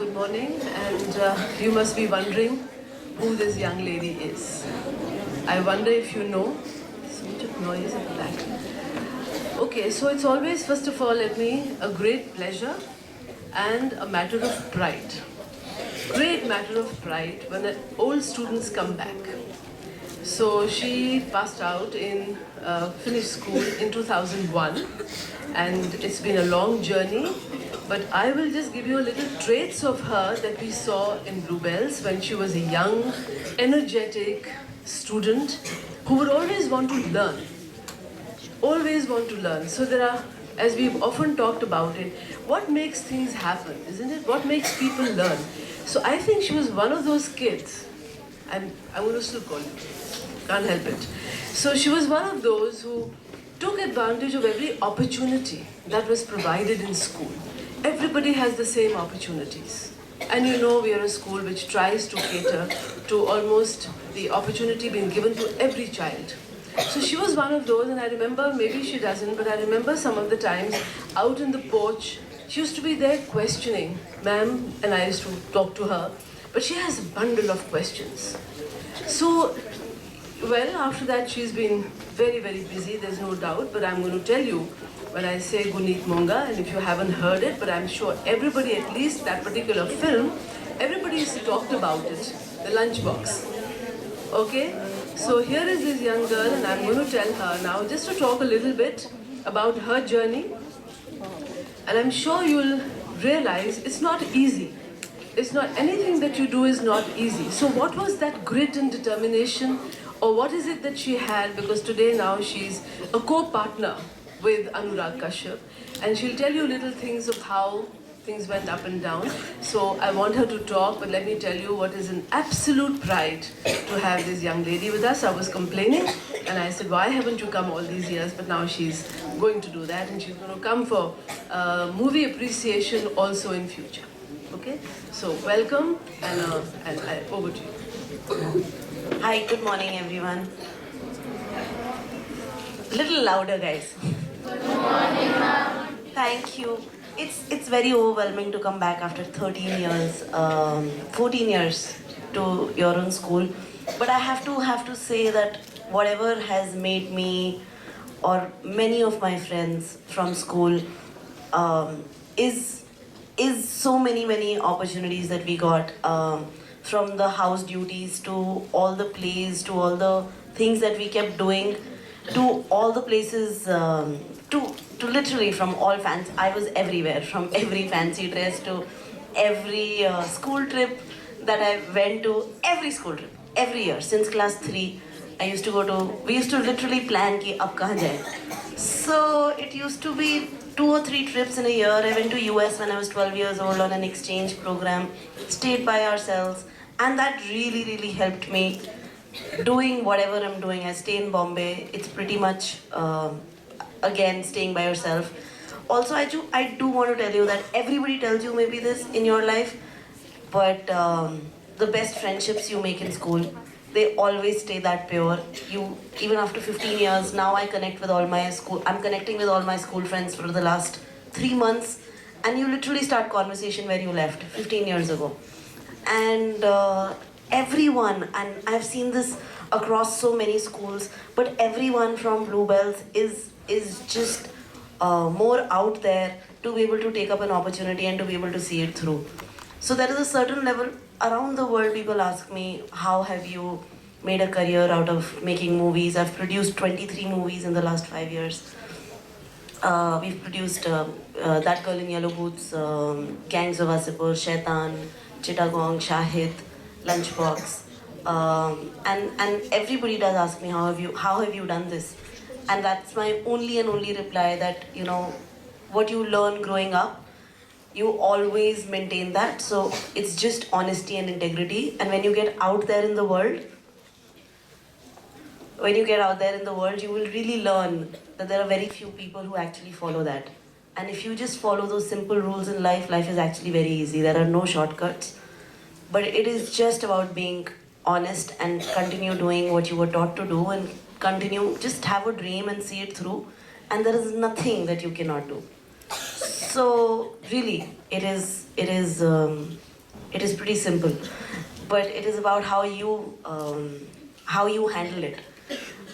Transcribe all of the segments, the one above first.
good morning, and you must be wondering who this young lady is. I wonder if you know. So much of noise at the back. Okay, so it's always, first of all, let me, a great pleasure and a matter of pride. Great matter of pride when the old students come back. So she passed out in, finished school in 2001, and it's been a long journey. But I will just give you a little traits of her that we saw in Bluebells when she was a young, energetic student who would always want to learn. Always want to learn. So there are, as we've often talked about it, what makes things happen, isn't it? What makes people learn? So I think she was one of those kids. I'm going to still call you. Can't help it. So she was one of those who took advantage of every opportunity that was provided in school. Everybody has the same opportunities. And you know we are a school which tries to cater to almost the opportunity being given to every child. So she was one of those, and I remember, maybe she doesn't, but I remember some of the times out in the porch, she used to be there questioning, ma'am, and I used to talk to her, but she has a bundle of questions. So, well, after that she's been very, very busy, there's no doubt, but I'm going to tell you when I say Guneet Monga, and if you haven't heard it, but I'm sure everybody, at least that particular film, everybody's talked about it, the lunchbox. Okay? So here is this young girl, and I'm going to tell her now, just to talk a little bit about her journey. And I'm sure you'll realize it's not easy. It's not, anything that you do is not easy. So what was that grit and determination, or what is it that she had? Because today now she's a co-partner with Anurag Kashyap, and she'll tell you little things of how things went up and down. So I want her to talk, but let me tell you what is an absolute pride to have this young lady with us. I was complaining, and I said, why haven't you come all these years? But now she's going to do that, and she's going to come for movie appreciation also in future. Okay? So welcome, and over to you. Hi, good morning everyone. A little louder, guys. Good morning, ma'am. Thank you. It's very overwhelming to come back after 13 years, 14 years to your own school. But I have to say that whatever has made me or many of my friends from school is so many opportunities that we got, from the house duties to all the plays to all the things that we kept doing to all the places, to literally from all fans. I was everywhere, from every fancy dress to every school trip that I went to, every school trip, every year since class 3. I used to go to, we used to literally plan ki ab kahan jaye. So it used to be 2 or 3 trips in a year. I went to US when I was 12 years old on an exchange program, stayed by ourselves, and that really helped me doing whatever I'm doing. I stay in Bombay. It's pretty much, again, staying by yourself. Also, I do want to tell you that everybody tells you maybe this in your life, but the best friendships you make in school, they always stay that pure. You, even after 15 years, now I connect with all my school, I'm connecting with all my school friends for the last 3 months, and you literally start conversation where you left 15 years ago. And everyone, and I've seen this across so many schools, but everyone from Bluebells is just more out there to be able to take up an opportunity and to be able to see it through. So there is a certain level around the world. People ask me, how have you made a career out of making movies? I've produced 23 movies in the last 5 years. We've produced That Girl in Yellow Boots, Gangs of Wasseypur, Shaitan, Chittagong, Shahid, Lunchbox, and everybody does ask me, how have you done this? And that's my only reply, that what you learn growing up, you always maintain that. So it's just honesty and integrity. And when you get out there in the world, you will really learn that there are very few people who actually follow that. And if you just follow those simple rules in life, life is actually very easy. There are no shortcuts. But it is just about being honest and continue doing what you were taught to do, and continue, just have a dream and see it through. And there is nothing that you cannot do. So really, it is It is pretty simple, but it is about how you handle it.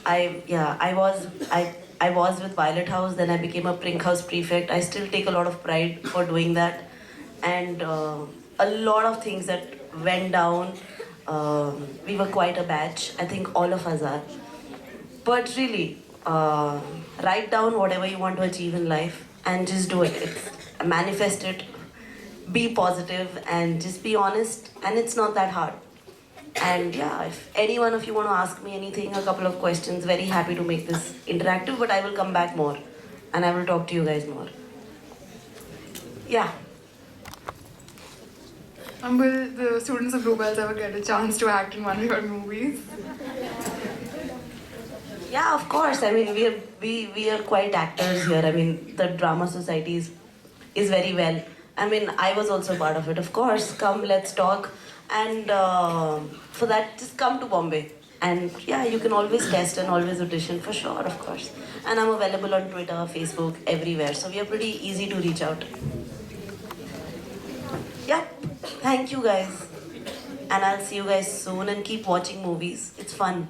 I was with Violet House, then I became a Prink House prefect. I still take a lot of pride for doing that, and a lot of things that went down. We were quite a batch. I think all of us are. But really, write down whatever you want to achieve in life and just do it. Manifest it, be positive, and just be honest. And it's not that hard. And yeah, if any one of you want to ask me anything, a couple of questions, very happy to make this interactive, but I will come back more and I will talk to you guys more. Yeah. Will the students of Bluebells ever get a chance to act in one of your movies? Yeah, of course. I mean, we are quite actors here. I mean, the drama society is very well. I mean, I was also part of it. Of course, come, let's talk. And for that, just come to Bombay. And yeah, you can always test and always audition for sure, of course. And I'm available on Twitter, Facebook, everywhere. So we are pretty easy to reach out. Yeah, thank you guys. And I'll see you guys soon and keep watching movies. It's fun.